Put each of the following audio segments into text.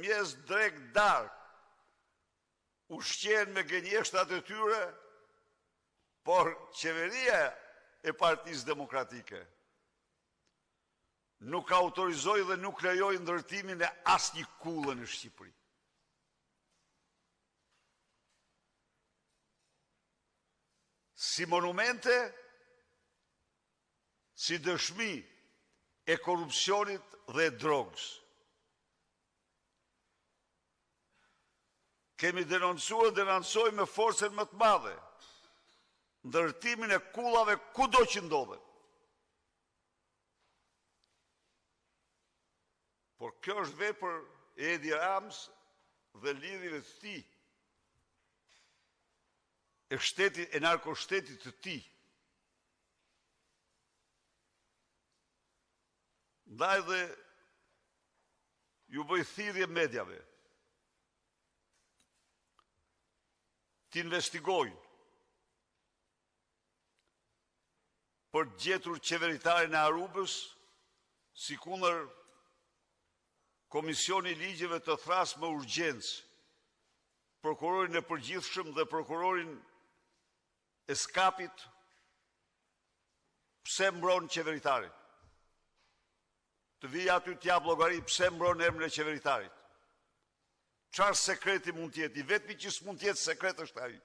mjes drek dark, ushqen me gënjeshtat e tyre, por qeveria e Partisë Demokratike nuk autorizoi dhe nuk lejoi ndërtimin e asnjë kulle në Shqipëri. Si monumente, si dëshmi e korrupsionit dhe e drogës. Kemi denoncuar dhe denoncojmë me forcën më të madhe ndërtimin e kullave kudo që ndodhen. Por kjo është vepër e Edi Ramës dhe lidhjeve të tij, e narkoshtetit të tij. Ndaj dhe ju bëj thirrje mediave të investigojnë për gjetur qeveritarin e Arubës, sikundër Komisioni i Ligjeve të thras me urgjencë, prokurorin e përgjithshëm dhe prokurorin e skapit, pse mbron qeveritarin? Të vijë aty t'jap llogari pse mbron emrin e qeveritarit. Çfarë sekreti mund të jetë? I vetmi që s'mund të jetë sekret është ai.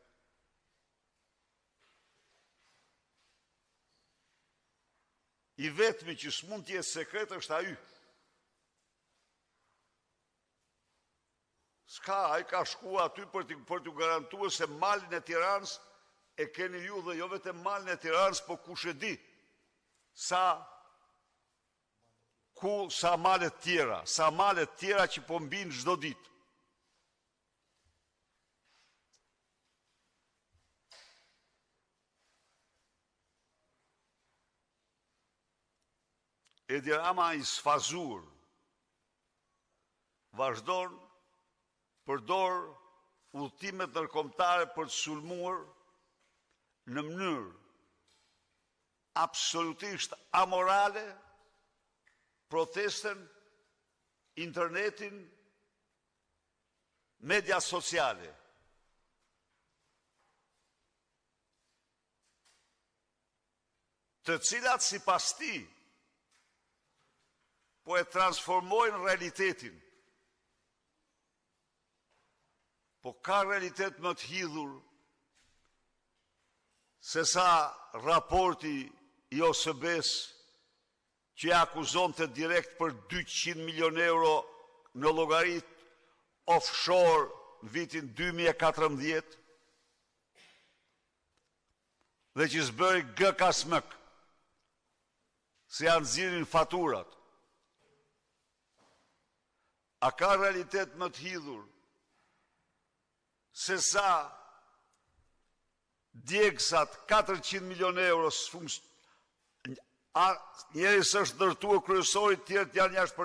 I vetmi që s'mund të jetë sekret është ai. S'ka, ai ka shku aty për t'u garantuar se malin e Tiranës e keni ju dhe jo vetëm malin e Tiranës, po kush e di sa malet tjera që po mbin çdo ditë. Edi Rama i sfazur vazhdon përdor udhëtimet ndërkombëtare për të sulmuar në mënyrë absolutisht amorale protestën, internetin, media sociale. Të cilat sipas tij po e transformojnë realitetin. Po ka realitet më të hidhur se sa raporti i OSB-s që akuzon të direkt për 200 milion euro në llogarit offshore në vitin 2014 dhe që s'bëri gëkasmëk se janë nxirrin faturat. A ka realitet më të hidhur se sa djegsat 400 milion euro njerëz është ndërtuar kryesorit, tjerët janë jashtë